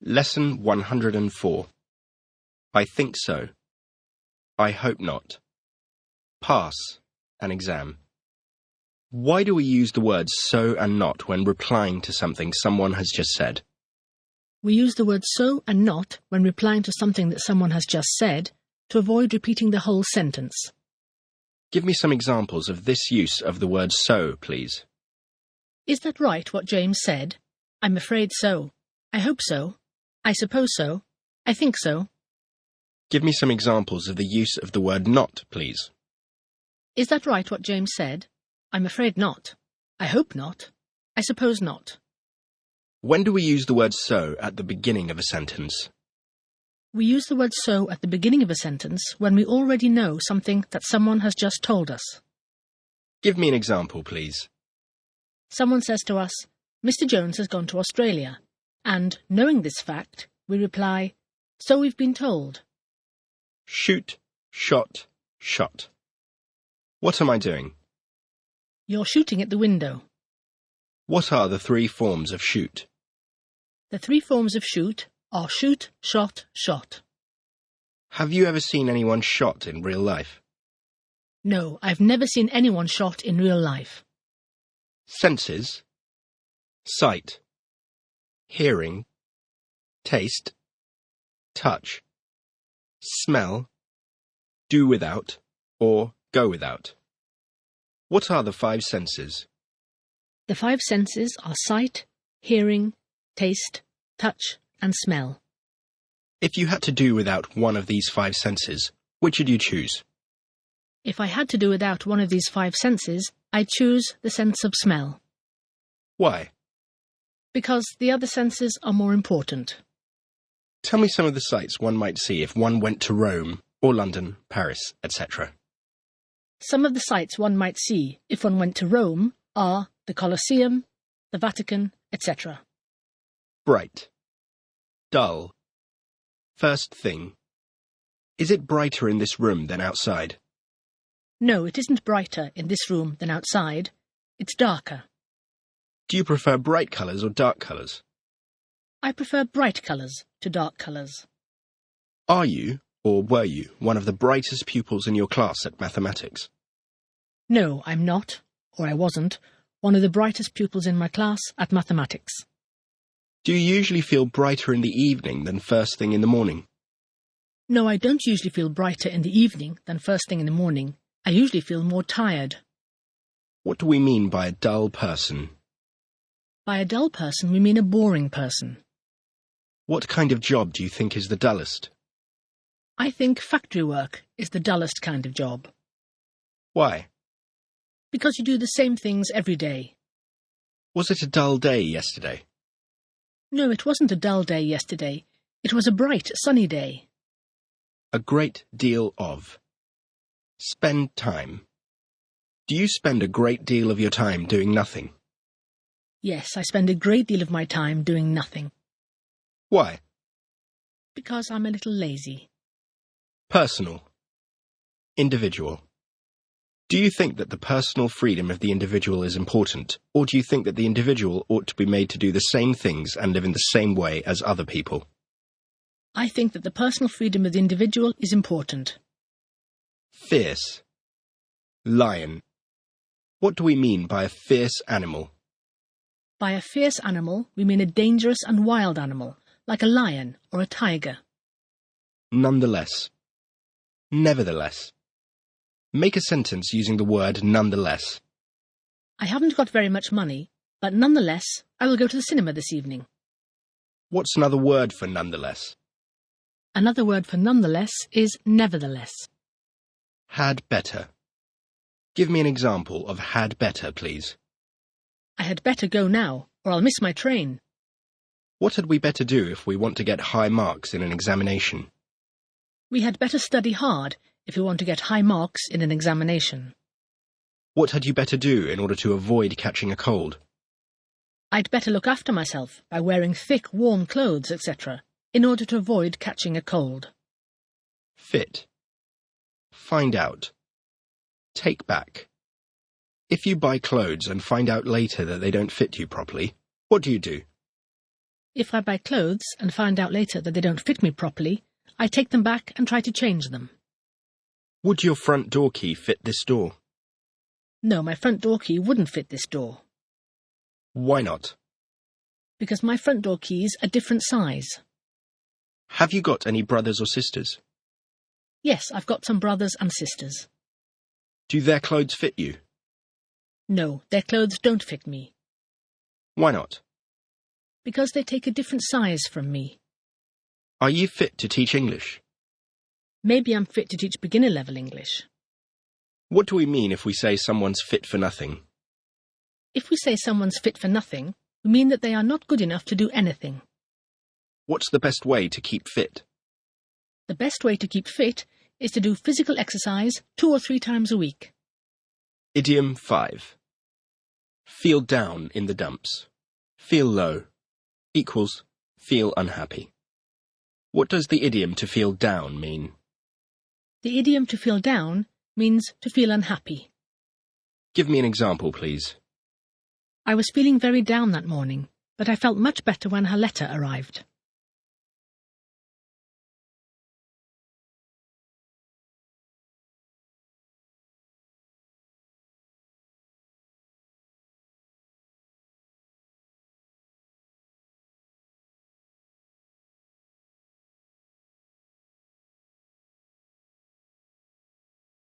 Lesson 104. I think so. I hope not. Pass an exam. Why do we use the words so and not when replying to something someone has just said? We use the word so and not when replying to something that someone has just said to avoid repeating the whole sentence. Give me some examples of this use of the word so, please. Is that right, what James said? I'm afraid so. I hope so. I suppose so. I think so. Give me some examples of the use of the word not, please. Is that right, what James said? I'm afraid not. I hope not. I suppose not. When do we use the word so at the beginning of a sentence? We use the word so at the beginning of a sentence when we already know something that someone has just told us. Give me an example, please. Someone says to us, Mr. Jones has gone to Australia, and, knowing this fact, we reply, so we've been told. Shoot, shot, shot. What am I doing? You're shooting at the window. What are the three forms of shoot? The three forms of shoot are shoot, shot, shot. Have you ever seen anyone shot in real life? No, I've never seen anyone shot in real life. Senses: sight, hearing, taste, touch, smell, do without, or go without. What are the five senses? The five senses are sight, hearing, taste, touch, and smell. If you had to do without one of these five senses, which would you choose? If I had to do without one of these five senses, I'd choose the sense of smell. Why? Because the other senses are more important. Tell me some of the sights one might see if one went to Rome, or London, Paris, etc. Some of the sights one might see if one went to Rome are the Colosseum, the Vatican, etc. Bright. Dull. First thing. Is it brighter in this room than outside? No, it isn't brighter in this room than outside. It's darker. Do you prefer bright colours or dark colours? I prefer bright colours to dark colours. Are you, or were you, one of the brightest pupils in your class at mathematics? No, I'm not, or I wasn't, one of the brightest pupils in my class at mathematics. Do you usually feel brighter in the evening than first thing in the morning? No, I don't usually feel brighter in the evening than first thing in the morning. I usually feel more tired. What do we mean by a dull person? By a dull person, we mean a boring person. What kind of job do you think is the dullest? I think factory work is the dullest kind of job. Why? Because you do the same things every day. Was it a dull day yesterday? No, it wasn't a dull day yesterday. It was a bright, sunny day. A great deal of. Spend time. Do you spend a great deal of your time doing nothing? Yes, I spend a great deal of my time doing nothing. Why? Because I'm a little lazy. Personal. Individual. Do you think that the personal freedom of the individual is important, or do you think that the individual ought to be made to do the same things and live in the same way as other people? I think that the personal freedom of the individual is important. Fierce. Lion. What do we mean by a fierce animal? By a fierce animal, we mean a dangerous and wild animal, like a lion or a tiger. Nonetheless. Nevertheless. Make a sentence using the word nonetheless. I haven't got very much money, but nonetheless, I will go to the cinema this evening. What's another word for nonetheless? Another word for nonetheless is nevertheless. Had better. Give me an example of had better, please. I had better go now, or I'll miss my train. What had we better do if we want to get high marks in an examination? We had better study hard if we want to get high marks in an examination. What had you better do in order to avoid catching a cold? I'd better look after myself by wearing thick, warm clothes, etc., in order to avoid catching a cold. Fit. Find out. Take back. If you buy clothes and find out later that they don't fit you properly, what do you do? If I buy clothes and find out later that they don't fit me properly, I take them back and try to change them. Would your front door key fit this door? No, my front door key wouldn't fit this door. Why not? Because my front door keys are different size. Have you got any brothers or sisters? Yes, I've got some brothers and sisters. Do their clothes fit you? No, their clothes don't fit me. Why not? Because they take a different size from me. Are you fit to teach English? Maybe I'm fit to teach beginner-level English. What do we mean if we say someone's fit for nothing? If we say someone's fit for nothing, we mean that they are not good enough to do anything. What's the best way to keep fit? The best way to keep fit is to do physical exercise 2 or 3 times a week. Idiom 5. Feel down in the dumps. Feel low equals feel unhappy. What does the idiom to feel down mean? The idiom to feel down means to feel unhappy. Give me an example, please. I was feeling very down that morning, but I felt much better when her letter arrived.